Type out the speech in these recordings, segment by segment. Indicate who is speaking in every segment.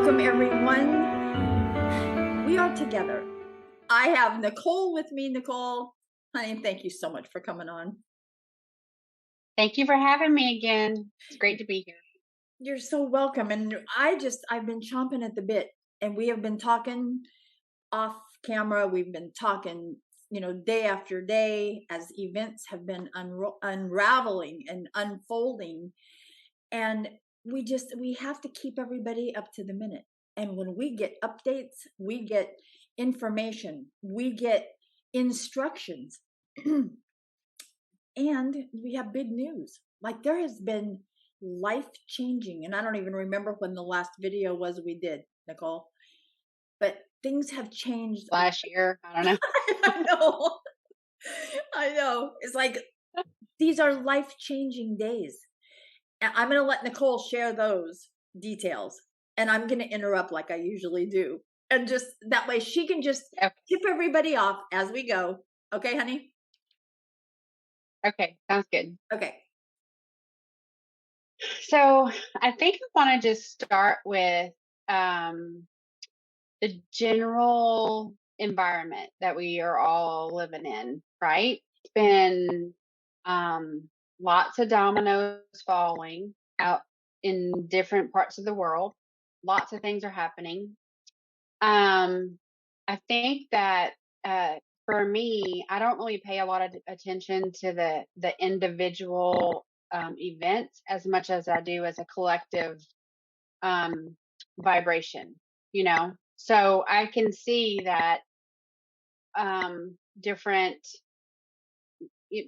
Speaker 1: Welcome, everyone. We are together. I have Nicole with me. Nicole, honey, thank you so much for coming on.
Speaker 2: Thank you for having me again. It's great to be here.
Speaker 1: You're so welcome. And I've been chomping at the bit, and we have been talking off camera. We've been talking, day after day as events have been unraveling and unfolding. And we have to keep everybody up to the minute. And when we get updates, we get information, we get instructions, and we have big news. Like, there has been life changing, and I don't even remember when the last video was we did, Nicole, but things have changed.
Speaker 2: Last year, I don't
Speaker 1: know. I know. It's like, these are life changing days. I'm going to let Nicole share those details, and I'm going to interrupt like I usually do. And just that way she can just tip everybody off as we go. Okay, honey?
Speaker 2: Okay, sounds good.
Speaker 1: Okay.
Speaker 2: So I think I want to just start with the general environment that we are all living in, right? It's been lots of dominoes falling out in different parts of the world. Lots of things are happening. I think that for me, I don't really pay a lot of attention to the individual events as much as I do as a collective vibration, So I can see that different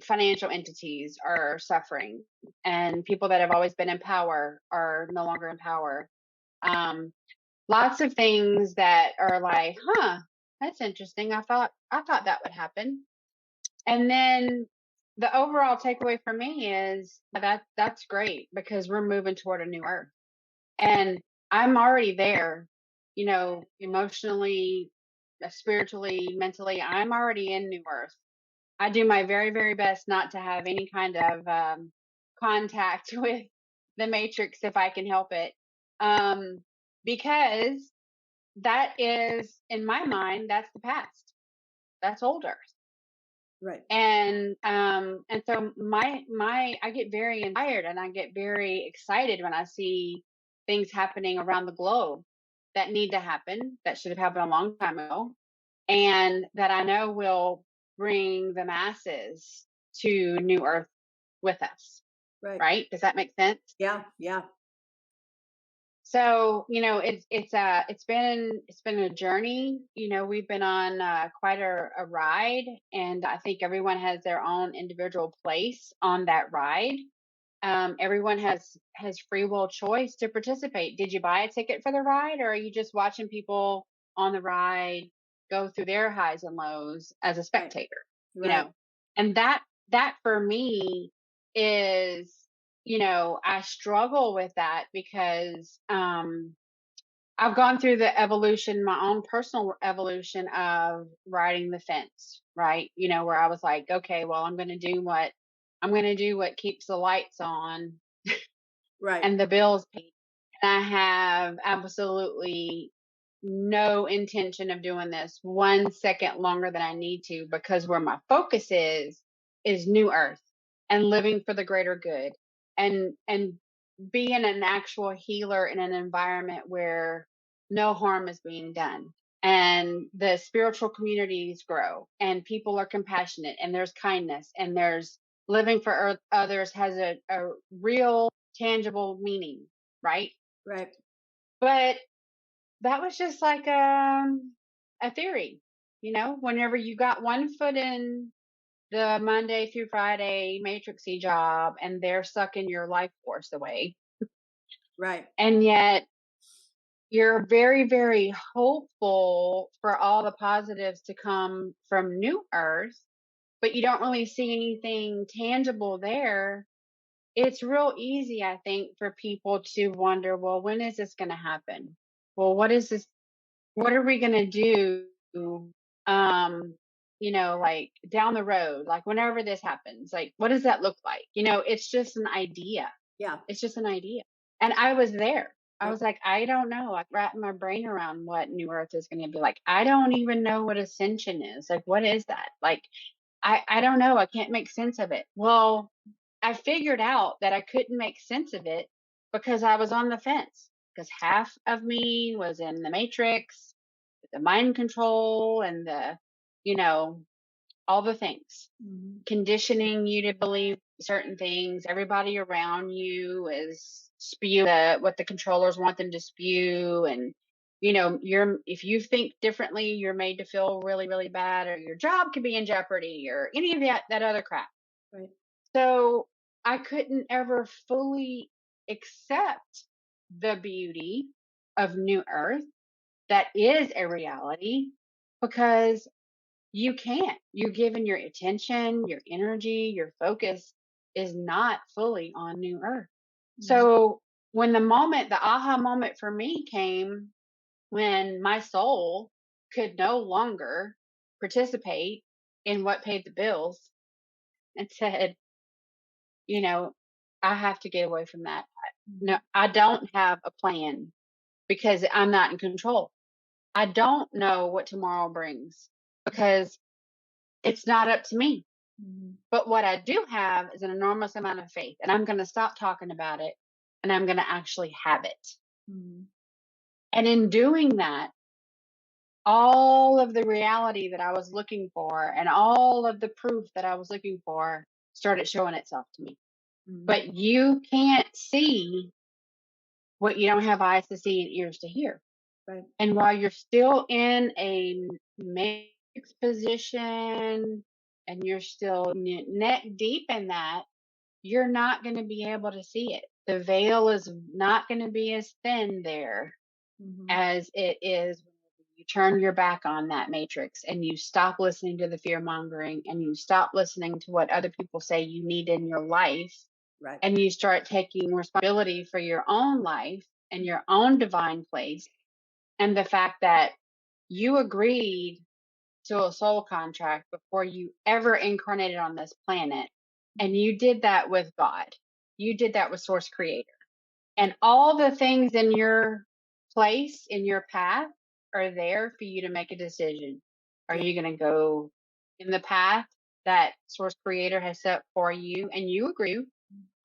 Speaker 2: financial entities are suffering, and people that have always been in power are no longer in power. Lots of things that are like, that's interesting. I thought that would happen. And then the overall takeaway for me is that's great, because we're moving toward a new earth. And I'm already there, emotionally, spiritually, mentally. I'm already in new earth. I do my very, very best not to have any kind of contact with the matrix if I can help it. Because that is, in my mind, that's the past. That's old earth.
Speaker 1: Right.
Speaker 2: And so I get very inspired, and I get very excited when I see things happening around the globe that need to happen, that should have happened a long time ago, and that I know will bring the masses to new earth with us. Right? Does that make sense?
Speaker 1: Yeah.
Speaker 2: So, it's been a journey. We've been on quite a ride, and I think everyone has their own individual place on that ride. Everyone has free will choice to participate. Did you buy a ticket for the ride, or are you just watching people on the ride go through their highs and lows as a spectator?
Speaker 1: Right.
Speaker 2: And that for me is, I struggle with that because I've gone through the evolution, my own personal evolution of riding the fence, right? Where I was like, okay, well, I'm going to do what keeps the lights on,
Speaker 1: right,
Speaker 2: and the bills paid. And I have absolutely no intention of doing this 1 second longer than I need to, because where my focus is new earth and living for the greater good, and being an actual healer in an environment where no harm is being done, and the spiritual communities grow, and people are compassionate, and there's kindness, and there's living for others has a real tangible meaning, right?
Speaker 1: Right.
Speaker 2: But that was just like a theory, whenever you got one foot in the Monday through Friday matrixy job, and they're sucking your life force away.
Speaker 1: Right.
Speaker 2: And yet you're very, very hopeful for all the positives to come from new earth, but you don't really see anything tangible there. It's real easy, I think, for people to wonder, well, when is this going to happen? Well, what is this? What are we going to do? Like down the road, like whenever this happens, like, what does that look like? It's just an idea.
Speaker 1: Yeah.
Speaker 2: It's just an idea. And I was there. I was like, I don't know. Like wrapping my brain around what New Earth is going to be like. I don't even know what ascension is. Like, what is that? Like, I don't know. I can't make sense of it. Well, I figured out that I couldn't make sense of it because I was on the fence. Because half of me was in the matrix, the mind control, and the, you know, all the things, conditioning you to believe certain things. Everybody around you is spew what the controllers want them to spew, and you know, if you think differently, you're made to feel really, really bad, or your job could be in jeopardy, or any of that other crap.
Speaker 1: Right.
Speaker 2: So I couldn't ever fully accept the beauty of New Earth that is a reality because you can't. You're giving your attention, your energy, your focus is not fully on New Earth. So when the aha moment for me came when my soul could no longer participate in what paid the bills and said, you know, I have to get away from that. No, I don't have a plan because I'm not in control. I don't know what tomorrow brings because it's not up to me. But what I do have is an enormous amount of faith, and I'm going to stop talking about it and I'm going to actually have it. And in doing that, all of the reality that I was looking for and all of the proof that I was looking for started showing itself to me. But you can't see what you don't have eyes to see and ears to hear.
Speaker 1: Right.
Speaker 2: And while you're still in a matrix position and you're still neck deep in that, you're not going to be able to see it. The veil is not going to be as thin there as it is when you turn your back on that matrix and you stop listening to the fear mongering and you stop listening to what other people say you need in your life.
Speaker 1: Right.
Speaker 2: And you start taking responsibility for your own life and your own divine place. And the fact that you agreed to a soul contract before you ever incarnated on this planet. And you did that with God. You did that with Source Creator. And all the things in your place, in your path, are there for you to make a decision. Are you going to go in the path that Source Creator has set for you and you agree?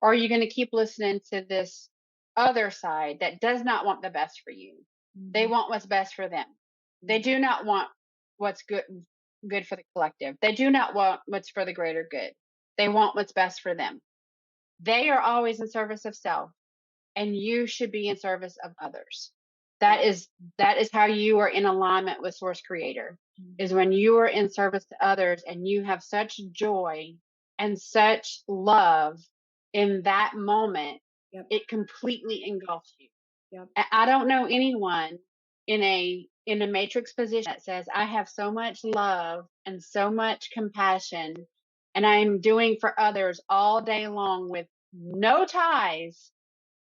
Speaker 2: Or are you going to keep listening to this other side that does not want the best for you? They want what's best for them. They do not want what's good for the collective. They do not want what's for the greater good. They want what's best for them. They are always in service of self, and you should be in service of others. That is how you are in alignment with Source Creator, is when you are in service to others and you have such joy and such love in that moment. It completely engulfs you. I don't know anyone in a matrix position that says, I have so much love and so much compassion and I'm doing for others all day long with no ties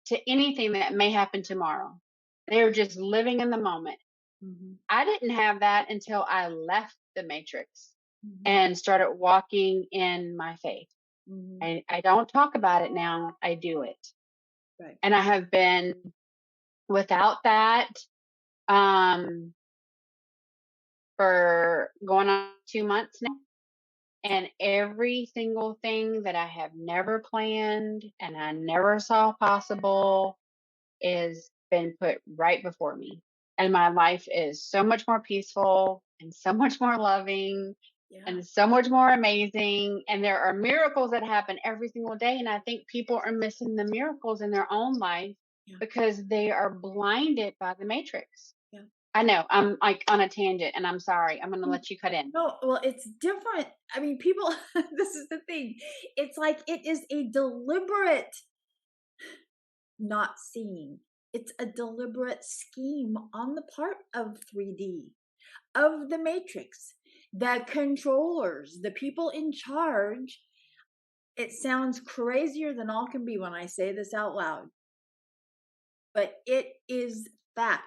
Speaker 2: to anything that may happen tomorrow. They're just living in the moment. I didn't have that until I left the matrix and started walking in my faith. I don't talk about it now. I do it.
Speaker 1: Right.
Speaker 2: And I have been without that for going on 2 months now. And every single thing that I have never planned and I never saw possible is been put right before me. And my life is so much more peaceful and so much more loving and so much more amazing. And there are miracles that happen every single day. And I think people are missing the miracles in their own life because they are blinded by the matrix. I know I'm like on a tangent and I'm sorry. I'm going to let you cut in.
Speaker 1: No, well, it's different. I mean, people, this is the thing. It's like it is a deliberate not seeing. It's a deliberate scheme on the part of 3D, of the matrix, the controllers, the people in charge. It sounds crazier than all can be when I say this out loud, but it is fact.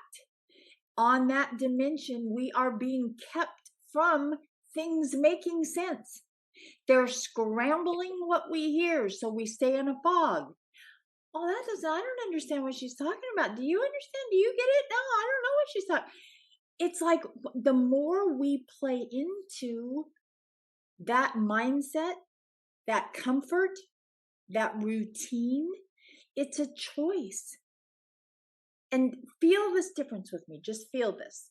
Speaker 1: On that dimension, we are being kept from things making sense. They're scrambling what we hear, so we stay in a fog. oh, I don't understand what she's talking about. Do you understand? Do you get it? No, I don't know what she's talking. It's like the more we play into that mindset, that comfort, that routine, it's a choice. And feel this difference with me. Just feel this.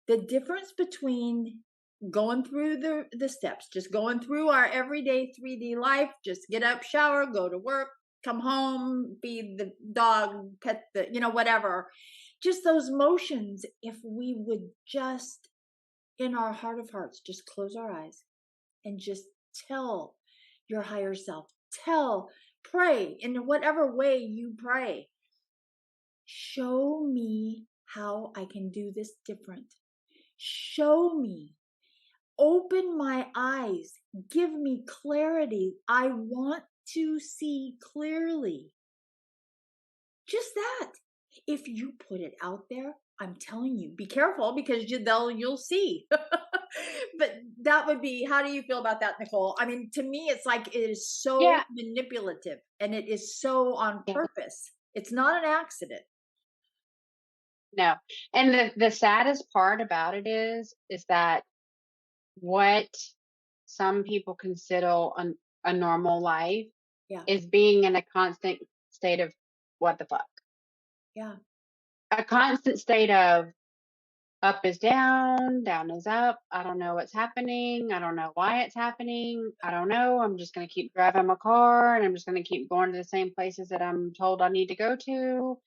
Speaker 1: The difference between going through the steps, just going through our everyday 3D life, just get up, shower, go to work, come home, feed the dog, pet the, whatever. Just those motions, if we would just, in our heart of hearts, just close our eyes and just tell your higher self, pray in whatever way you pray. Show me how I can do this different. Show me. Open my eyes. Give me clarity. I want to see clearly. Just that. If you put it out there, I'm telling you, be careful because you'll see. But that would be, how do you feel about that, Nicole? I mean, to me, it's like it is so manipulative and it is so on purpose. It's not an accident.
Speaker 2: No. And the saddest part about it is that what some people consider a normal life is being in a constant state of what the fuck.
Speaker 1: Yeah.
Speaker 2: A constant state of up is down, down is up. I don't know what's happening. I don't know why it's happening. I don't know. I'm just going to keep driving my car and I'm just going to keep going to the same places that I'm told I need to go to.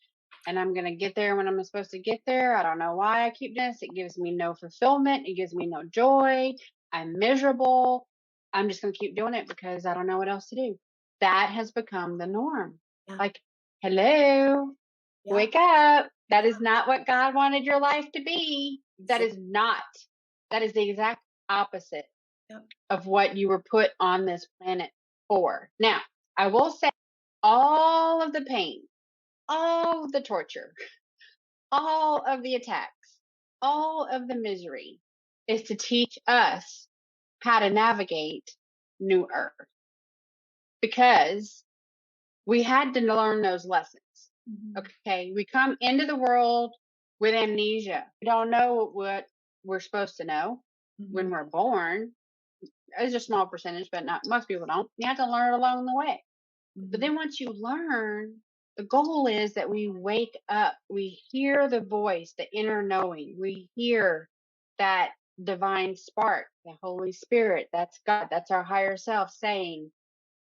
Speaker 2: And I'm going to get there when I'm supposed to get there. I don't know why I keep this. It gives me no fulfillment. It gives me no joy. I'm miserable. I'm just going to keep doing it because I don't know what else to do. That has become the norm.
Speaker 1: Yeah.
Speaker 2: Like, hello, wake up. That is not what God wanted your life to be. That is not. That is the exact opposite of what you were put on this planet for. Now, I will say all of the pain, all of the torture, all of the attacks, all of the misery is to teach us how to navigate New Earth. Because we had to learn those lessons. Okay, we come into the world with amnesia. We don't know what we're supposed to know when we're born. It's a small percentage, but not most people don't. You have to learn along the way. But then once you learn, the goal is that we wake up. We hear the voice, the inner knowing. We hear that divine spark, the Holy Spirit. That's God. That's our higher self saying,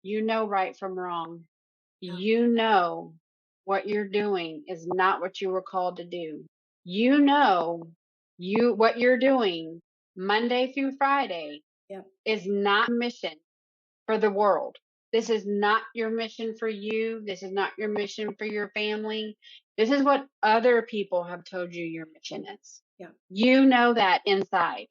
Speaker 2: you know right from wrong. You know what you're doing is not what you were called to do. You know what you're doing Monday through Friday is not mission for the world. This is not your mission for you. This is not your mission for your family. This is what other people have told you your mission is. You know that inside.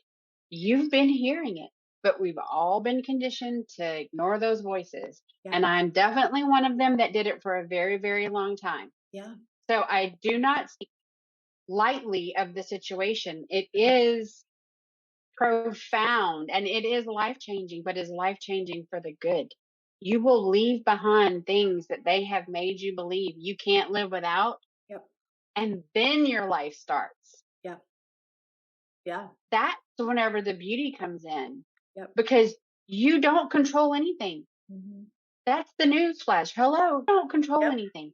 Speaker 2: You've been hearing it, but we've all been conditioned to ignore those voices. And I'm definitely one of them that did it for a very, very long time. So I do not speak lightly of the situation. It is profound and it is life changing, but is life changing for the good. You will leave behind things that they have made you believe you can't live without. And then your life starts. That's whenever the beauty comes in. Because you don't control anything. That's the news flash. Hello, you don't control anything.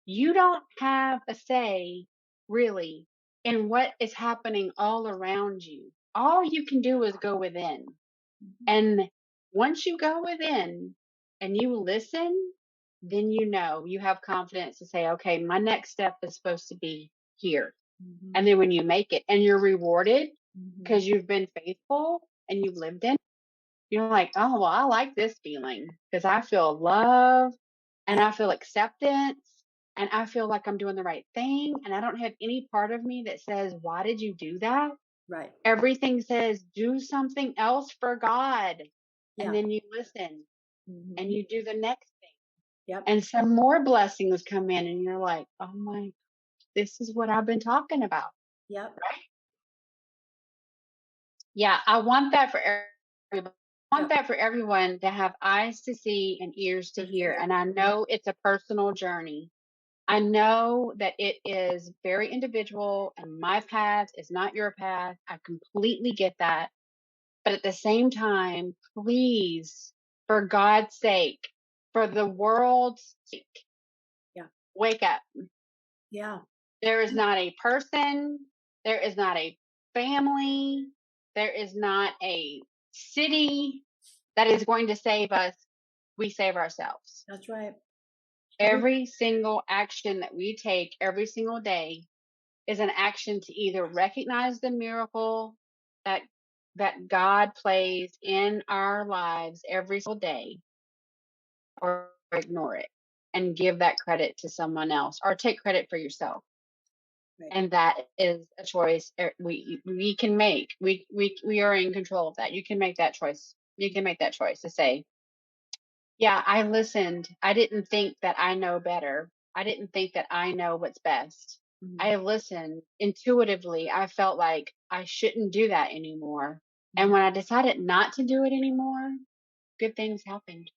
Speaker 2: You don't have a say, really, in what is happening all around you. All you can do is go within. And once you go within and you listen, then you know you have confidence to say, okay, my next step is supposed to be here. And then when you make it and you're rewarded because you've been faithful and you've lived in, you're like, oh, well, I like this feeling because I feel love and I feel acceptance and I feel like I'm doing the right thing. And I don't have any part of me that says, why did you do that?
Speaker 1: Right.
Speaker 2: Everything says, do something else for God. And then you listen and you do the next thing. And some more blessings come in and you're like, oh my, this is what I've been talking about. Right? Yeah, I want that for everybody. want that for everyone, to have eyes to see and ears to hear. And I know it's a personal journey. I know that it is very individual, and my path is not your path. I completely get that. But at the same time, please, for God's sake, for the world's sake, wake up.
Speaker 1: Yeah.
Speaker 2: There is not a person, there is not a family, there is not a city that is going to save us. We save ourselves.
Speaker 1: That's right.
Speaker 2: Every single action that we take every single day is an action to either recognize the miracle that God plays in our lives every single day, or ignore it and give that credit to someone else, or take credit for yourself. Right. And that is a choice we can make. We are in control of that. You can make that choice. You can make that choice to say, yeah, I listened. I didn't think that I know better. I didn't think that I know what's best. Mm-hmm. I listened intuitively. I felt like I shouldn't do that anymore. Mm-hmm. And when I decided not to do it anymore, good things happened.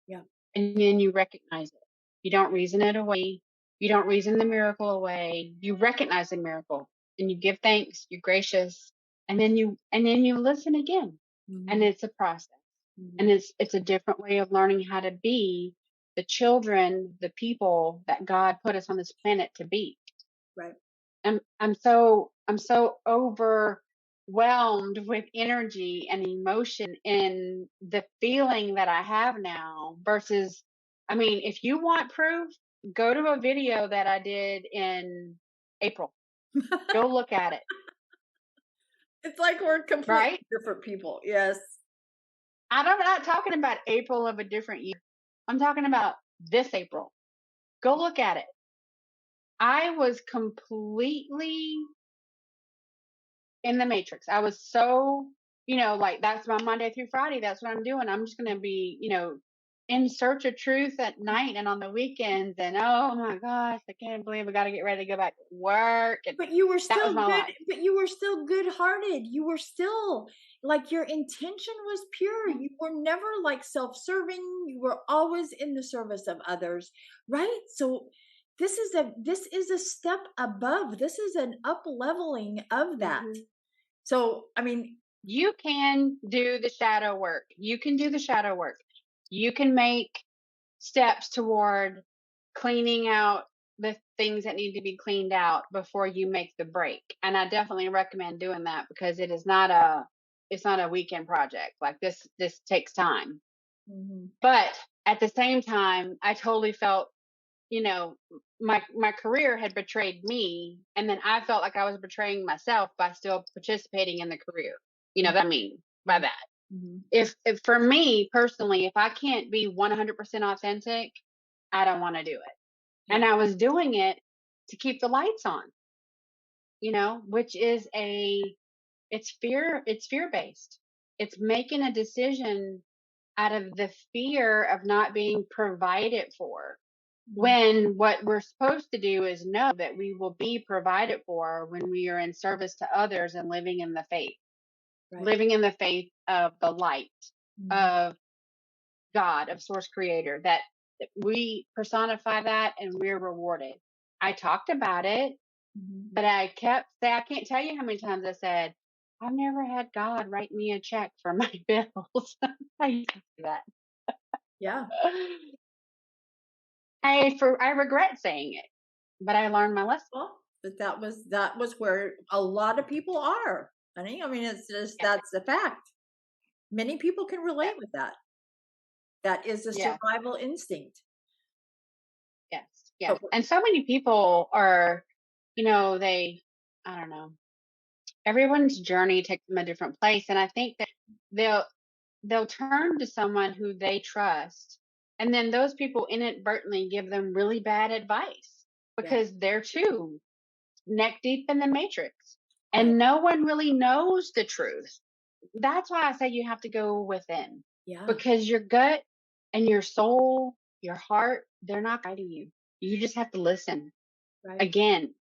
Speaker 2: Yeah. And then you recognize it. You don't reason it away. You don't reason the miracle away. You recognize the miracle and you give thanks. You're gracious. And then you listen again. Mm-hmm. And it's a process. Mm-hmm. And it's a different way of learning how to be the children, the people that God put us on this planet to be. Right. I'm so overwhelmed with energy and emotion in the feeling that I have now versus, I mean, if you want proof, go to a video that I did in April. Go look at it.
Speaker 1: It's like we're completely different people. Yes.
Speaker 2: I'm not talking about April of a different year. I'm talking about this April. Go look at it. I was completely in the matrix. I was so, like, that's my Monday through Friday. That's what I'm doing. I'm just going to be, in search of truth at night and on the weekends. And oh my gosh, I can't believe I got to get ready to go back to work. And
Speaker 1: but you were still good. Life. But you were still good-hearted. You were still like, your intention was pure. You were never like self-serving. You were always in the service of others, right? So this is a step above. This is an up-leveling of that. Mm-hmm. So, I mean,
Speaker 2: you can do the shadow work. You can do the shadow work. You can make steps toward cleaning out the things that need to be cleaned out before you make the break. And I definitely recommend doing that because it's not a weekend project. Like this takes time. Mm-hmm. But at the same time, I totally felt, my career had betrayed me, and then I felt like I was betraying myself by still participating in the career. You know what I mean by that? Mm-hmm. If for me personally, if I can't be 100% authentic, I don't want to do it. Yeah. And I was doing it to keep the lights on, which is it's fear-based. It's making a decision out of the fear of not being provided for. When what we're supposed to do is know that we will be provided for when we are in service to others and living in the faith, living in the faith of the light, of God, of source creator, that we personify that and we're rewarded. I talked about it, but I can't tell you how many times I said, I've never had God write me a check for my bills. I used to do that.
Speaker 1: Yeah.
Speaker 2: I regret saying it, but I learned my lesson.
Speaker 1: Well, but that was where a lot of people are, honey. I mean, it's just, that's a fact. Many people can relate with that. That is a survival instinct.
Speaker 2: Yes. Yeah. And so many people are, I don't know, everyone's journey takes them a different place. And I think that they'll turn to someone who they trust. And then those people inadvertently give them really bad advice because they're too neck deep in the matrix and no one really knows the truth. That's why I say you have to go within, because your gut and your soul, your heart, they're not guiding you. You just have to listen. Right. Again,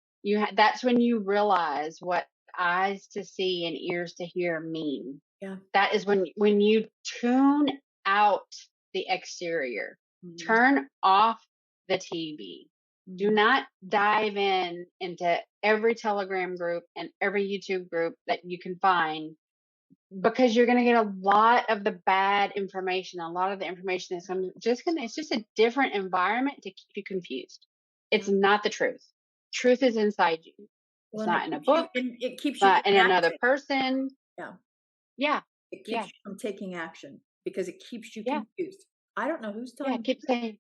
Speaker 2: that's when you realize what eyes to see and ears to hear mean.
Speaker 1: Yeah.
Speaker 2: That is when you tune out the exterior, turn off the TV. Do not dive into every Telegram group and every YouTube group that you can find, because you're going to get a lot of the bad information. A lot of the information is it's just a different environment to keep you confused. It's not the truth. Truth is inside you. It's
Speaker 1: Well, and
Speaker 2: not in a book,
Speaker 1: it keeps you
Speaker 2: not in
Speaker 1: in
Speaker 2: another
Speaker 1: action.
Speaker 2: person.
Speaker 1: Yeah.
Speaker 2: Yeah.
Speaker 1: It
Speaker 2: Yeah.
Speaker 1: keeps you from taking action because it keeps you
Speaker 2: Yeah.
Speaker 1: confused. I don't know who's
Speaker 2: Yeah.
Speaker 1: telling
Speaker 2: Keep saying,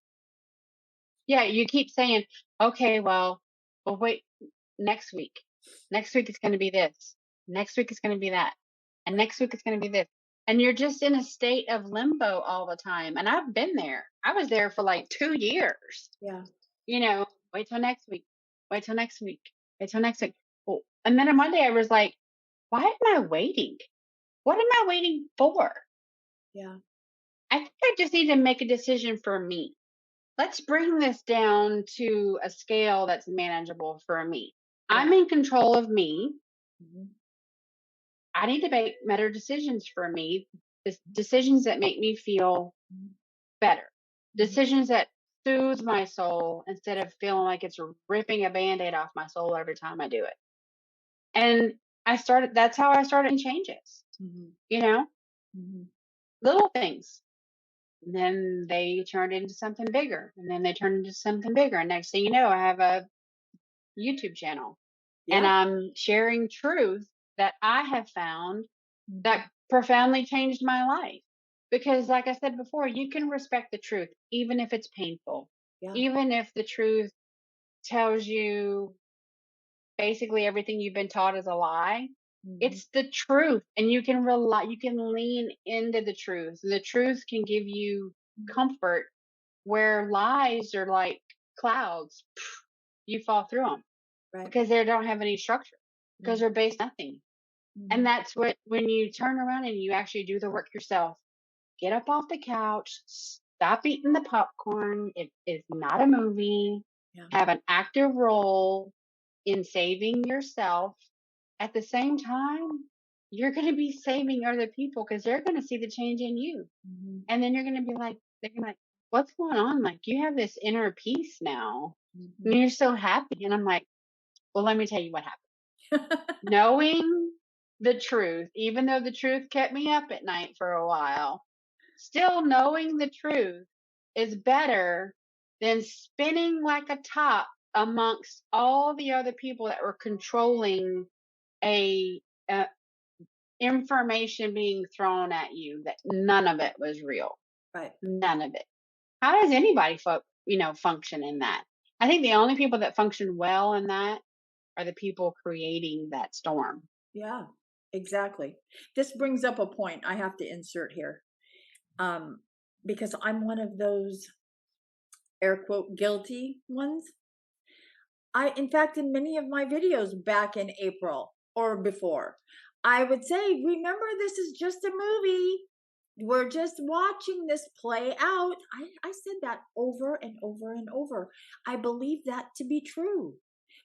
Speaker 2: yeah, you keep saying, okay, well, wait, next week. Next week is going to be this. Next week is going to be that. And next week is going to be this. And you're just in a state of limbo all the time. And I've been there. I was there for like 2 years.
Speaker 1: Yeah.
Speaker 2: You know, wait till next week. Wait till next week. Wait till next week. Oh, and then one day I was like, why am I waiting? What am I waiting for?
Speaker 1: Yeah.
Speaker 2: I think I just need to make a decision for me. Let's bring this down to a scale that's manageable for me.
Speaker 1: Yeah.
Speaker 2: I'm in control of me.
Speaker 1: Mhm.
Speaker 2: I need to make better decisions for me. Decisions that make me feel better. Decisions that soothe my soul instead of feeling like it's ripping a band-aid off my soul every time I do it. And that's how I started changes. You know, little things. And then they turned into something bigger. And then they turned into something bigger. And next thing you know, I have a YouTube channel. And
Speaker 1: Yeah.
Speaker 2: I'm sharing truth that I have found that profoundly changed my life. Because, like I said before, you can respect the truth, even if it's painful,
Speaker 1: Yeah.
Speaker 2: even if the truth tells you basically everything you've been taught is a lie. It's the truth, and you can lean into the truth. The truth can give you comfort where lies are like clouds. You fall through them
Speaker 1: Right.
Speaker 2: because they don't have any structure, because they're based on nothing. And that's when you turn around and you actually do the work yourself. Get up off the couch, stop eating the popcorn. It is not a movie.
Speaker 1: Yeah.
Speaker 2: Have an active role in saving yourself. At the same time, you're going to be saving other people because they're going to see the change in you. And then they're going to be like, what's going on? Like, you have this inner peace now. And you're so happy. And I'm like, well, let me tell you what happened. Knowing the truth, even though the truth kept me up at night for a while, still knowing the truth is better than spinning like a top amongst all the other people that were controlling a information being thrown at you that none of it was real.
Speaker 1: Right.
Speaker 2: None of it. How does anybody function in that? I think the only people that function well in that are the people creating that storm.
Speaker 1: Yeah, exactly. This brings up a point I have to insert here. Because I'm one of those air quote guilty ones. In fact, in many of my videos back in April or before, I would say, remember, this is just a movie. We're just watching this play out. I said that over and over and over. I believe that to be true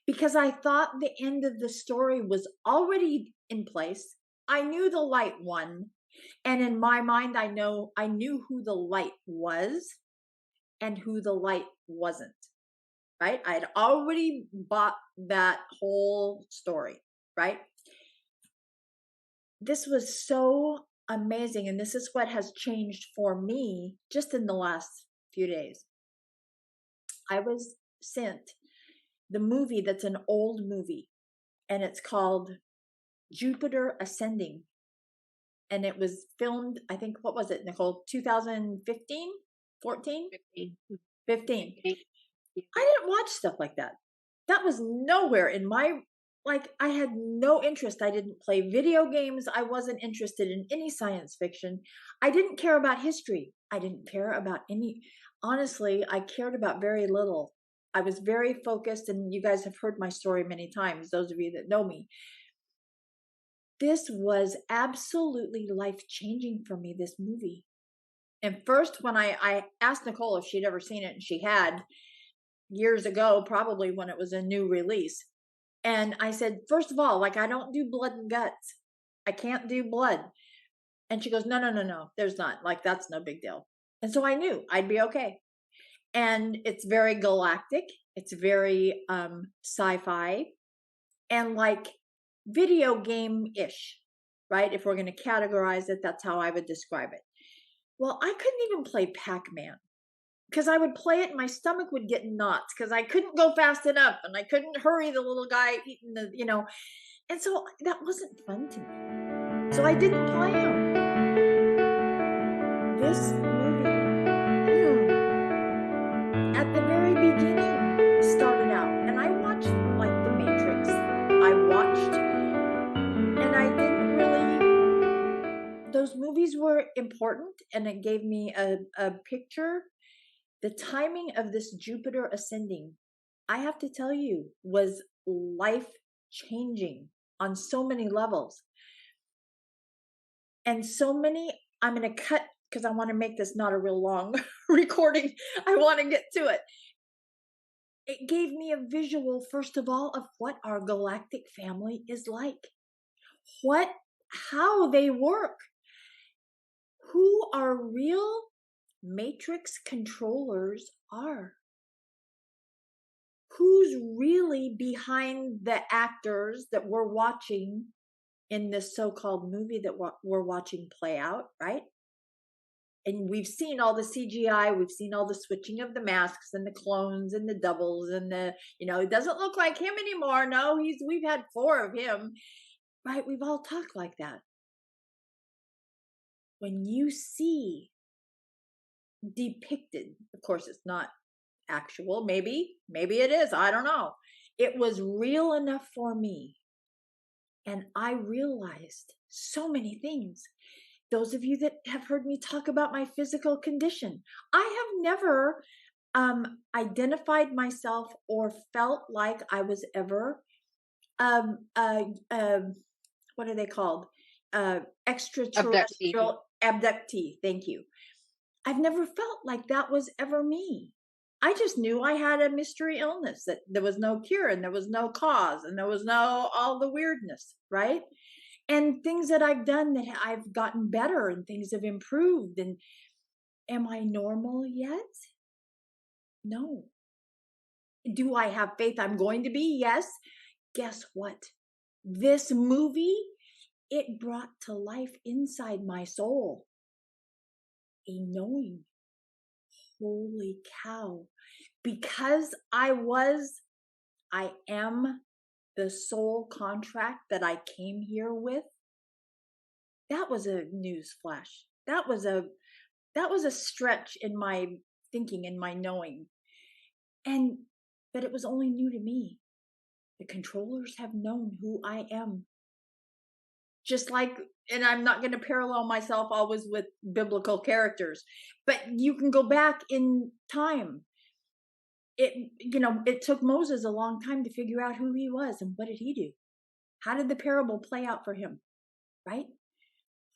Speaker 1: because I thought the end of the story was already in place. I knew the light won. And in my mind, I knew who the light was and who the light wasn't. Right? I had already bought that whole story, right? This was so amazing. And this is what has changed for me just in the last few days. I was sent the movie that's an old movie, and it's called Jupiter Ascending. And it was filmed, I think, what was it, Nicole? 2015? 14? 15. I didn't watch stuff like that. That was nowhere in my, like, I had no interest. I didn't play video games. I wasn't interested in any science fiction. I didn't care about history. I didn't care about honestly, I cared about very little. I was very focused, and you guys have heard my story many times, those of you that know me. This was absolutely life-changing for me, this movie. And first, when I asked Nicole if she'd ever seen it, and she had, years ago, probably when it was a new release. And I said, first of all, like, I don't do blood and guts. I can't do blood. And she goes, no, no, no, no, there's not. Like, that's no big deal. And so I knew I'd be okay. And it's very galactic. It's very sci-fi and like video game-ish, right? If we're going to categorize it, that's how I would describe it. Well, I couldn't even play Pac-Man because I would play it and my stomach would get knots because I couldn't go fast enough and I couldn't hurry the little guy eating the, and so that wasn't fun to me. So I didn't play him. This movie, at the very beginning, started out, and I watched like The Matrix. I watched, and I didn't really. Those movies were important, and it gave me a picture. The timing of this Jupiter ascending, I have to tell you, was life changing on so many levels. And so many, I'm going to cut because I want to make this not a real long recording. I want to get to it. It gave me a visual, first of all, of what our galactic family is like, how they work, who our real matrix controllers are, who's really behind the actors that we're watching in this so-called movie that we're watching play out, right? And we've seen all the CGI, we've seen all the switching of the masks and the clones and the doubles and it doesn't look like him anymore. No, we've had 4 of him, right? We've all talked like that. When you see depicted, of course, it's not actual, maybe it is, I don't know. It was real enough for me. And I realized so many things. Those of you that have heard me talk about my physical condition, I have never identified myself or felt like I was ever, what are they called? Extraterrestrial abductee. Thank you. I've never felt like that was ever me. I just knew I had a mystery illness, that there was no cure and there was no cause and there was no all the weirdness, right? And things that I've done that I've gotten better and things have improved. And am I normal yet? No. Do I have faith I'm going to be? Yes. Guess what? This movie, it brought to life inside my soul a knowing. Holy cow. Because I am the soul contract that I came here with. That was a news flash. That was a stretch in my thinking and my knowing. But it was only new to me. The controllers have known who I am. Just like, and I'm not going to parallel myself always with biblical characters, but you can go back in time. It took Moses a long time to figure out who he was and what did he do? How did the parable play out for him? Right?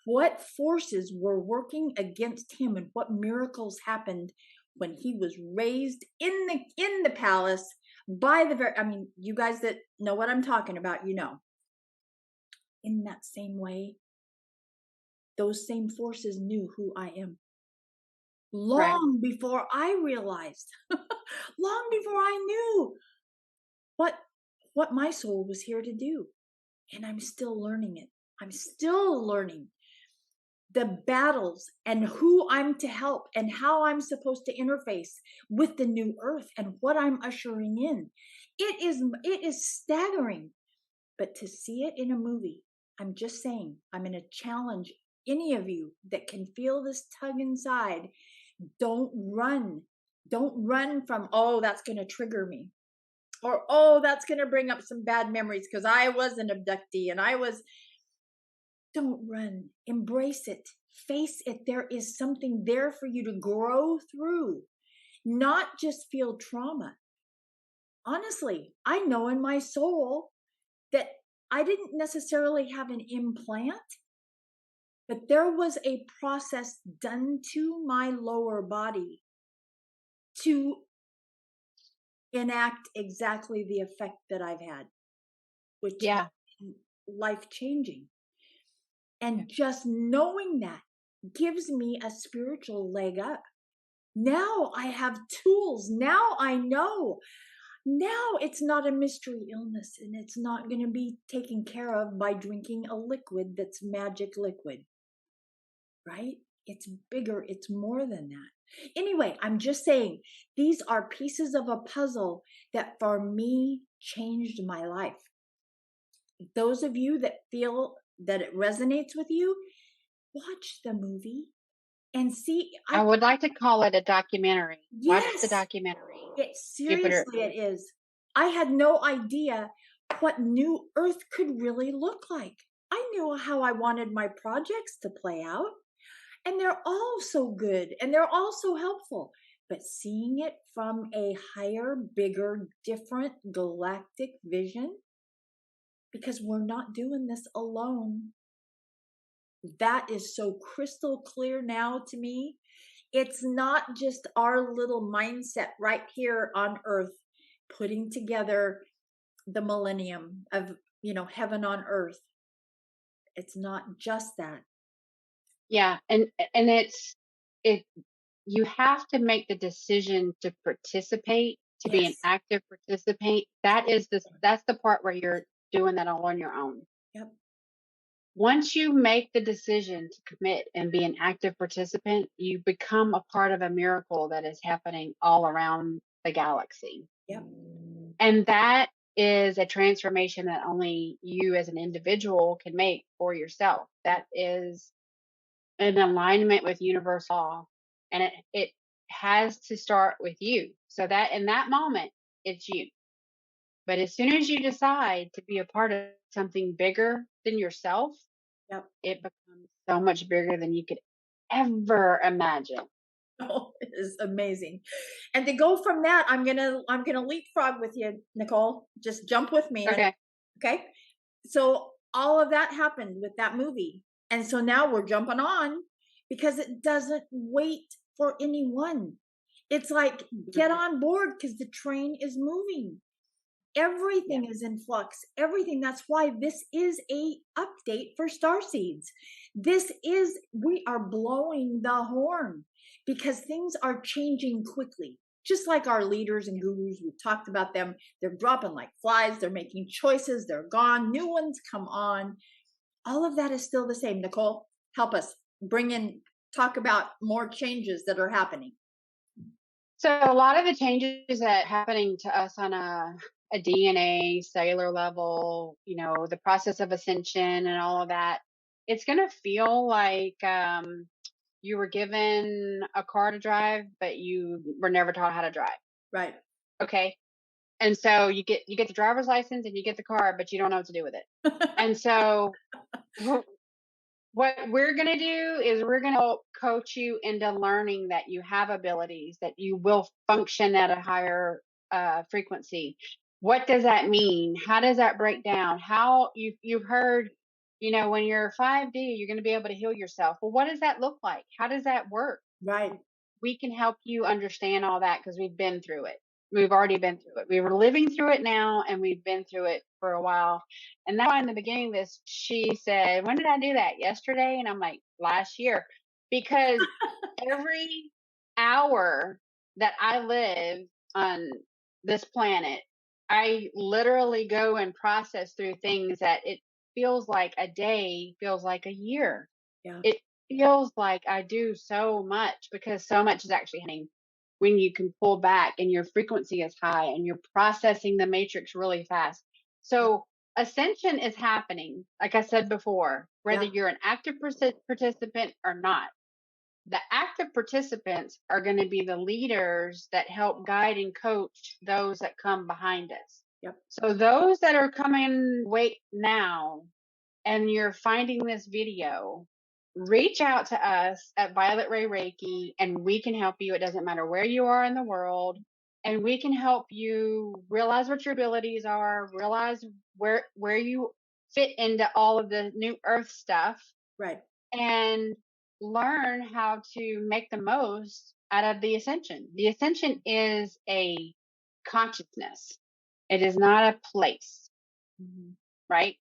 Speaker 1: What forces were working against him and what miracles happened when he was raised in the palace by you guys that know what I'm talking about, in that same way, those same forces knew who I am. Long before I realized, long before I knew what my soul was here to do. And I'm still learning it. I'm still learning the battles and who I'm to help and how I'm supposed to interface with the new earth and what I'm ushering in. It is staggering, but to see it in a movie, I'm just saying, I'm going to challenge any of you that can feel this tug inside. Don't run from, oh, that's going to trigger me, or, oh, that's going to bring up some bad memories because I was an abductee and don't run. Embrace it. Face it. There is something there for you to grow through, not just feel trauma. Honestly, I know in my soul that I didn't necessarily have an implant, but there was a process done to my lower body to enact exactly the effect that I've had, which is life-changing. And just knowing that gives me a spiritual leg up. Now I have tools. Now I know. Now it's not a mystery illness, and it's not going to be taken care of by drinking a liquid that's magic liquid, right? It's bigger, it's more than that. Anyway, I'm just saying, these are pieces of a puzzle that for me changed my life. Those of you that feel that it resonates with you, watch the movie and see.
Speaker 2: I would like to call it a documentary. Watch the
Speaker 1: Yes,
Speaker 2: documentary. Jupiter.
Speaker 1: seriously, it is. I had no idea what New Earth could really look like. I knew how I wanted my projects to play out, and they're all so good and they're all so helpful. But seeing it from a higher, bigger, different galactic vision, because we're not doing this alone, that is so crystal clear now to me. It's not just our little mindset right here on Earth putting together the millennium of, heaven on earth. It's not just that.
Speaker 2: Yeah, and it you have to make the decision to participate, to be an
Speaker 1: Yes.
Speaker 2: active participant. That's the part where you're doing that all on your own.
Speaker 1: Yep.
Speaker 2: Once you make the decision to commit and be an active participant, you become a part of a miracle that is happening all around the galaxy.
Speaker 1: Yep.
Speaker 2: And that is a transformation that only you as an individual can make for yourself. That is an alignment with universal law. And it has to start with you. So that in that moment, it's you. But as soon as you decide to be a part of something bigger than yourself,
Speaker 1: Yep.
Speaker 2: it becomes so much bigger than you could ever imagine.
Speaker 1: Oh, it is amazing. And to go from that, I'm gonna leapfrog with you, Nicole. Just jump with me.
Speaker 2: Okay.
Speaker 1: Okay. So all of that happened with that movie. And so now we're jumping on because it doesn't wait for anyone. It's like, get on board because the train is moving. Everything is in flux. Everything. That's why this is a update for Starseeds. We are blowing the horn because things are changing quickly. Just like our leaders and gurus, we've talked about them. They're dropping like flies. They're making choices. They're gone. New ones come on. All of that is still the same. Nicole, help us talk about more changes that are happening.
Speaker 2: So a lot of the changes that are happening to us on a DNA cellular level, the process of ascension and all of that, it's going to feel like you were given a car to drive, but you were never taught how to drive.
Speaker 1: Right.
Speaker 2: Okay. And so you get the driver's license and you get the car, but you don't know what to do with it. And so what we're going to do is we're going to coach you into learning that you have abilities, that you will function at a higher frequency. What does that mean? How does that break down? How you've heard, when you're 5D, you're going to be able to heal yourself. Well, what does that look like? How does that work?
Speaker 1: Right.
Speaker 2: We can help you understand all that because we've been through it. We've already been through it. We were living through it now, and we've been through it for a while. And that's why in the beginning of this, she said, when did I do that? Yesterday? And I'm like, last year. Because every hour that I live on this planet, I literally go and process through things that it feels like a day, feels like a year.
Speaker 1: Yeah.
Speaker 2: It feels like I do so much because so much is actually happening when you can pull back and your frequency is high and you're processing the matrix really fast. So ascension is happening, like I said before, whether you're an active participant or not. The active participants are going to be the leaders that help guide and coach those that come behind us.
Speaker 1: Yep.
Speaker 2: So those that are coming wait now and you're finding this video, reach out to us at Violet Ray Reiki and we can help you. It doesn't matter where you are in the world. And we can help you realize what your abilities are, realize where you fit into all of the new earth stuff.
Speaker 1: Right.
Speaker 2: And learn how to make the most out of the ascension. The ascension is a consciousness. It is not a place.
Speaker 1: Mm-hmm.
Speaker 2: Right?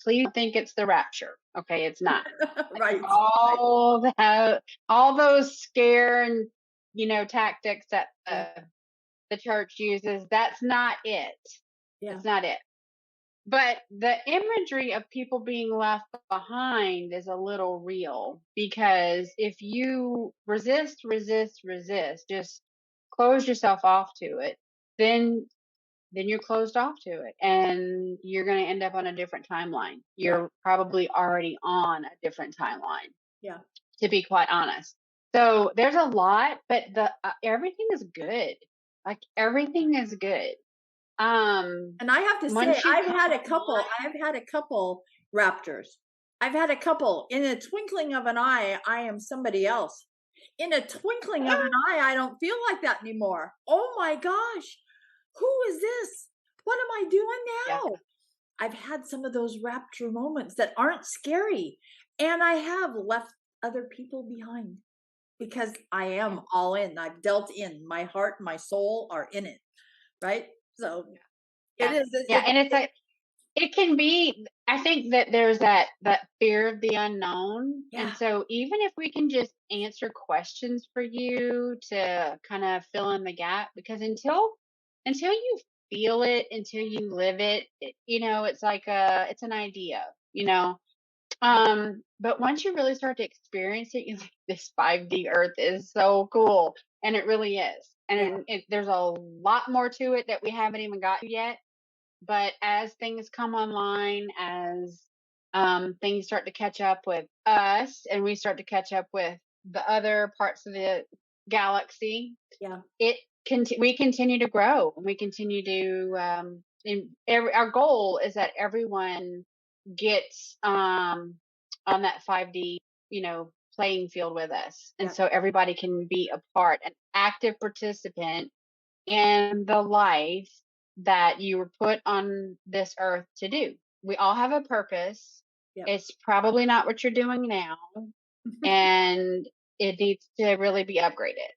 Speaker 2: Please don't think it's the rapture. Okay, it's not.
Speaker 1: Right.
Speaker 2: All those scare and tactics that
Speaker 1: Yeah.
Speaker 2: the church uses, that's not it.
Speaker 1: Yeah.
Speaker 2: It's not it. But the imagery of people being left behind is a little real, because if you resist, just close yourself off to it, then you're closed off to it, and you're going to end up on a different timeline. You're probably already on a different timeline.
Speaker 1: Yeah.
Speaker 2: To be quite honest. So there's a lot, but the everything is good. Like, everything is good.
Speaker 1: And I have to say, I've had a couple raptors. I've had a couple. In a twinkling of an eye, I am somebody else. In a twinkling of an eye, I don't feel like that anymore. Oh my gosh, who is this? What am I doing now?
Speaker 2: Yeah.
Speaker 1: I've had some of those rapture moments that aren't scary, and I have left other people behind because I am all in. I've dealt in. My heart, my soul are in it, right? So
Speaker 2: Yeah.
Speaker 1: it is.
Speaker 2: Yeah, and it's like, it can be, I think that there's that fear of the unknown.
Speaker 1: Yeah.
Speaker 2: And so even if we can just answer questions for you to kind of fill in the gap, because until you feel it, until you live it, it's like it's an idea, but once you really start to experience it, you're like, this 5D earth is so cool. And it really is. And there's a lot more to it that we haven't even got to yet. But as things come online, as things start to catch up with us, and we start to catch up with the other parts of the galaxy, we continue to grow. We continue to, our goal is that everyone gets on that 5D, playing field with us. And so everybody can be a part, an active participant in the life that you were put on this earth to do. We all have a purpose. It's probably not what you're doing now, and it needs to really be upgraded.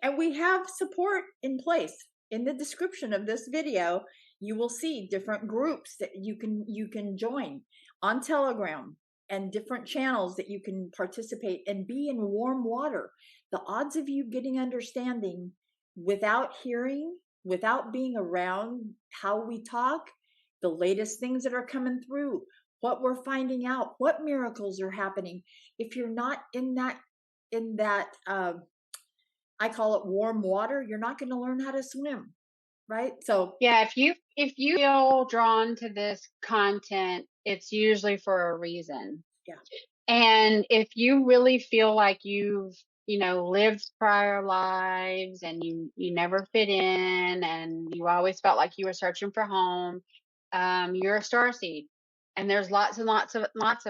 Speaker 1: And we have support in place. In the description of this video, you will see different groups that you can join on Telegram, and different channels that you can participate and be in warm water. The odds of you getting understanding without hearing, without being around how we talk, the latest things that are coming through, what we're finding out, what miracles are happening. If you're not in that I call it warm water, you're not going to learn how to swim, right? So
Speaker 2: yeah, if you feel drawn to this content, it's usually for a reason.
Speaker 1: Yeah.
Speaker 2: And if you really feel like you've lived prior lives, and you never fit in, and you always felt like you were searching for home, you're a starseed, and there's lots and lots of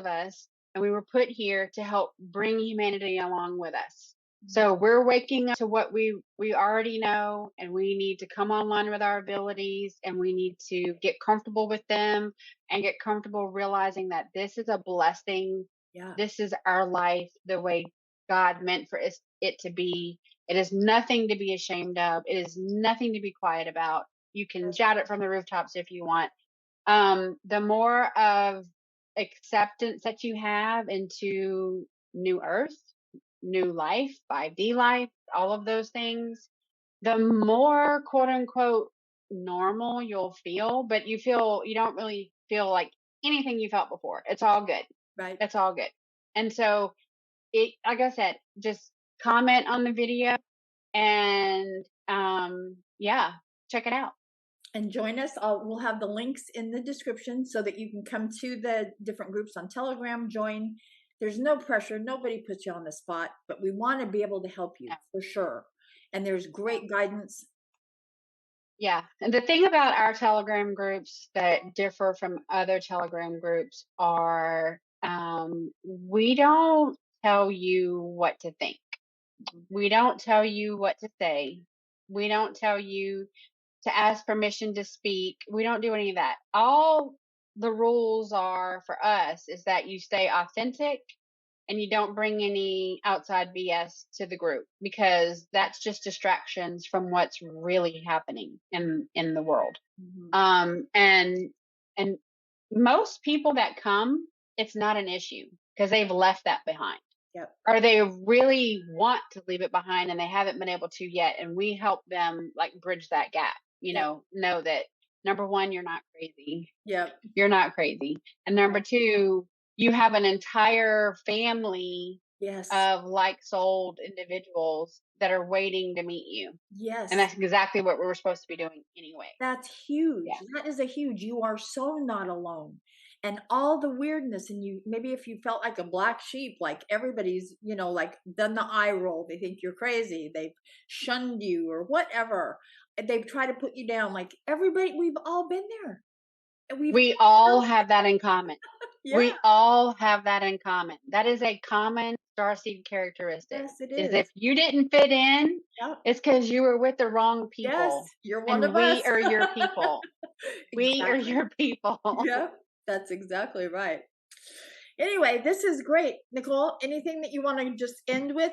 Speaker 2: us, and we were put here to help bring humanity along with us. So we're waking up to what we already know, and we need to come online with our abilities, and we need to get comfortable with them, and get comfortable realizing that this is a blessing.
Speaker 1: Yeah.
Speaker 2: This is our life the way God meant for it to be. It is nothing to be ashamed of. It is nothing to be quiet about. You can shout it from the rooftops if you want. The more of acceptance that you have into new earth, new life, 5D life, all of those things, the more quote unquote normal you'll feel. But you don't really feel like anything you felt before. It's all good.
Speaker 1: Right.
Speaker 2: It's all good. And so like I said, just comment on the video, and check it out.
Speaker 1: And join us. We'll have the links in the description so that you can come to the different groups on Telegram, join. There's no pressure. Nobody puts you on the spot, but we want to be able to help you for sure. And there's great guidance.
Speaker 2: Yeah. And the thing about our Telegram groups that differ from other Telegram groups are, we don't tell you what to think. We don't tell you what to say. We don't tell you to ask permission to speak. We don't do any of that. All the rules are for us is that you stay authentic, and you don't bring any outside BS to the group, because that's just distractions from what's really happening in the world.
Speaker 1: Mm-hmm.
Speaker 2: And most people that come, it's not an issue because they've left that behind.
Speaker 1: Yep.
Speaker 2: Or they really want to leave it behind and they haven't been able to yet. And we help them like bridge that gap,
Speaker 1: Yep.
Speaker 2: Know that number one, you're not crazy.
Speaker 1: Yep.
Speaker 2: You're not crazy. And number two, you have an entire family
Speaker 1: Yes.
Speaker 2: of like-souled individuals that are waiting to meet you.
Speaker 1: Yes.
Speaker 2: And that's exactly what we're supposed to be doing anyway.
Speaker 1: That's huge.
Speaker 2: Yeah.
Speaker 1: That is a huge. You are so not alone. And all the weirdness, and you maybe if you felt like a black sheep, like everybody's, like done the eye roll, they think you're crazy, they've shunned you or whatever. And they've tried to put you down. Like everybody, we've all been there. And
Speaker 2: we all have that in common.
Speaker 1: Yeah.
Speaker 2: We all have that in common. That is a common Starseed characteristic.
Speaker 1: Yes, it is.
Speaker 2: If you didn't fit in, it's because you were with the wrong people.
Speaker 1: Yes, you're one of us.
Speaker 2: We are your people. We are your people.
Speaker 1: Yep, that's exactly right. Anyway, this is great. Nicole, anything that you want to just end with?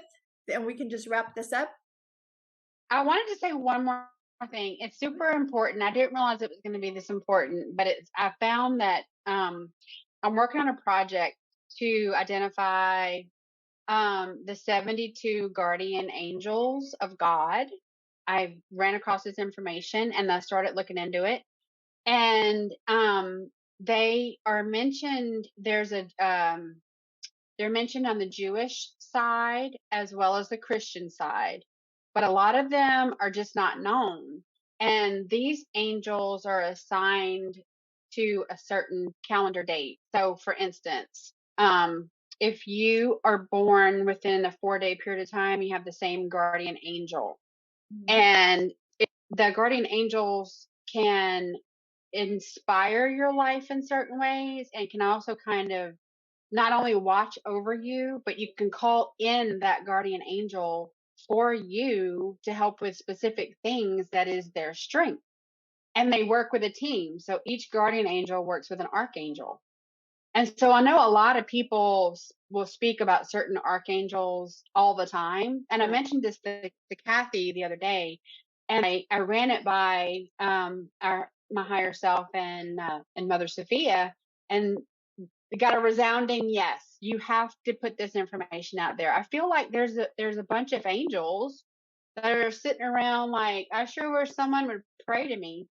Speaker 1: And we can just wrap this up?
Speaker 2: I wanted to say one more thing. It's super important. I didn't realize it was going to be this important, but I found that I'm working on a project to identify the 72 guardian angels of God. I ran across this information and I started looking into it. And they are mentioned. They're mentioned on the Jewish side as well as the Christian side, but a lot of them are just not known. And these angels are assigned to a certain calendar date. So, for instance, if you are born within a 4-day period of time, you have the same guardian angel. Mm-hmm. And the guardian angels can inspire your life in certain ways and can also kind of not only watch over you, but you can call in that guardian angel for you to help with specific things that is their strength. And they work with a team. So each guardian angel works with an archangel. And so I know a lot of people will speak about certain archangels all the time. And I mentioned this to Kathi the other day, and I ran it by my higher self and mothersophia, and got a resounding yes. You have to put this information out there. I feel like there's a bunch of angels that are sitting around like, I sure wish someone would pray to me.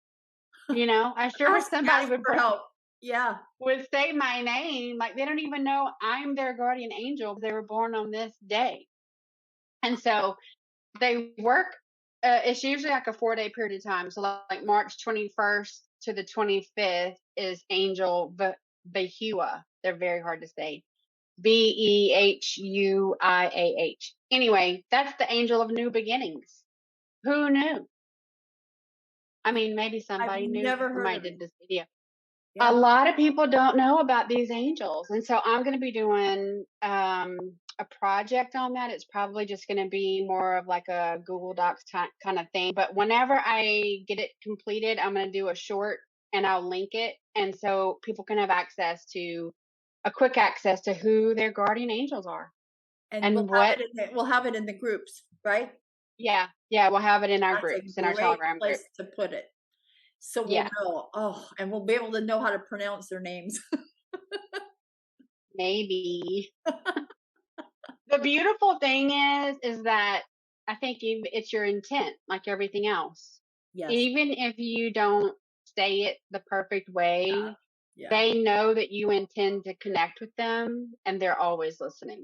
Speaker 2: I sure wish somebody would pray.
Speaker 1: Help. Yeah.
Speaker 2: Would say my name. Like they don't even know I'm their guardian angel because they were born on this day. And so they work, it's usually like a 4-day period of time. So like March 21st to the 25th is Angel Behua. They're very hard to say. Behuiah. Anyway, that's the angel of new beginnings. Who knew? I mean, maybe somebody knew. Somebody did this video. Yeah. A lot of people don't know about these angels. And so I'm going to be doing a project on that. It's probably just going to be more of like a Google Docs kind of thing. But whenever I get it completed, I'm going to do a short and I'll link it. And so people can have quick access to who their guardian angels are.
Speaker 1: And we'll have it in the groups, right?
Speaker 2: Yeah. We'll have it in our groups, in our Telegram group.
Speaker 1: Place to put it. So we'll know. And we'll be able to know how to pronounce their names.
Speaker 2: Maybe. The beautiful thing is that I think it's your intent, like everything else. Yes. Even if you don't say it the perfect way, they know that you intend to connect with them, and they're always listening.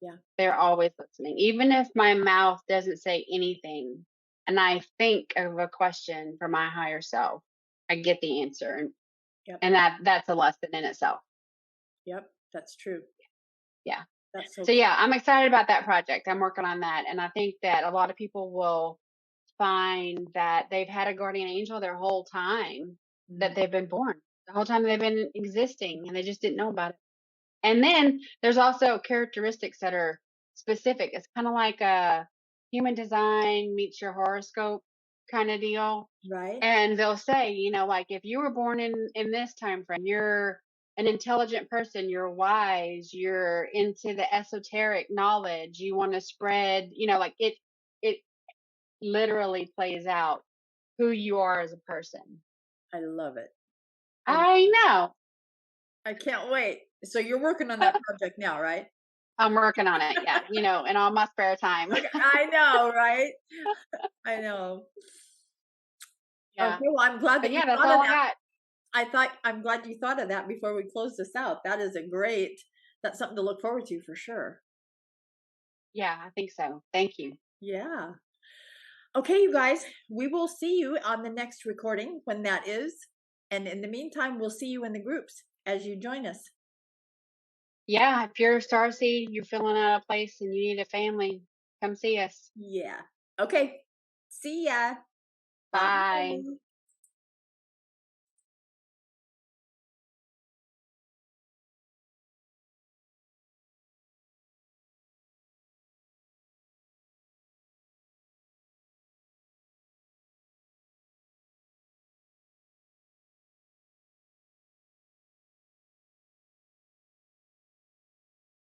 Speaker 2: Yeah. They're always listening. Even if my mouth doesn't say anything, and I think of a question for my higher self, I get the answer. And that's a lesson in itself. Yep, that's true. Yeah. That's so yeah, I'm excited about that project. I'm working on that. And I think that a lot of people will find that they've had a guardian angel their whole time that they've been born, the whole time they've been existing, and they just didn't know about it. And then there's also characteristics that are specific. It's kind of like a human design meets your horoscope kind of deal. Right. And they'll say, like if you were born in this time frame, you're an intelligent person, you're wise, you're into the esoteric knowledge, you want to spread, like it literally plays out who you are as a person. I love it. I know.
Speaker 1: I can't wait. So you're working on that project now, right?
Speaker 2: I'm working on it. Yeah. You know, in all my spare time.
Speaker 1: Okay, I know, right? I know.
Speaker 2: Yeah.
Speaker 1: Okay, well, I'm glad
Speaker 2: But
Speaker 1: that you
Speaker 2: yeah, that's
Speaker 1: thought of
Speaker 2: all I
Speaker 1: that.
Speaker 2: got.
Speaker 1: I'm glad you thought of that before we close this out. That is that's something to look forward to for sure.
Speaker 2: Yeah, I think so. Thank you.
Speaker 1: Yeah. Okay, you guys, we will see you on the next recording when that is. And in the meantime, we'll see you in the groups as you join us.
Speaker 2: Yeah, if you're a starseed, you're feeling out of place and you need a family, come see us.
Speaker 1: Yeah. Okay. See ya.
Speaker 2: Bye.
Speaker 1: Bye.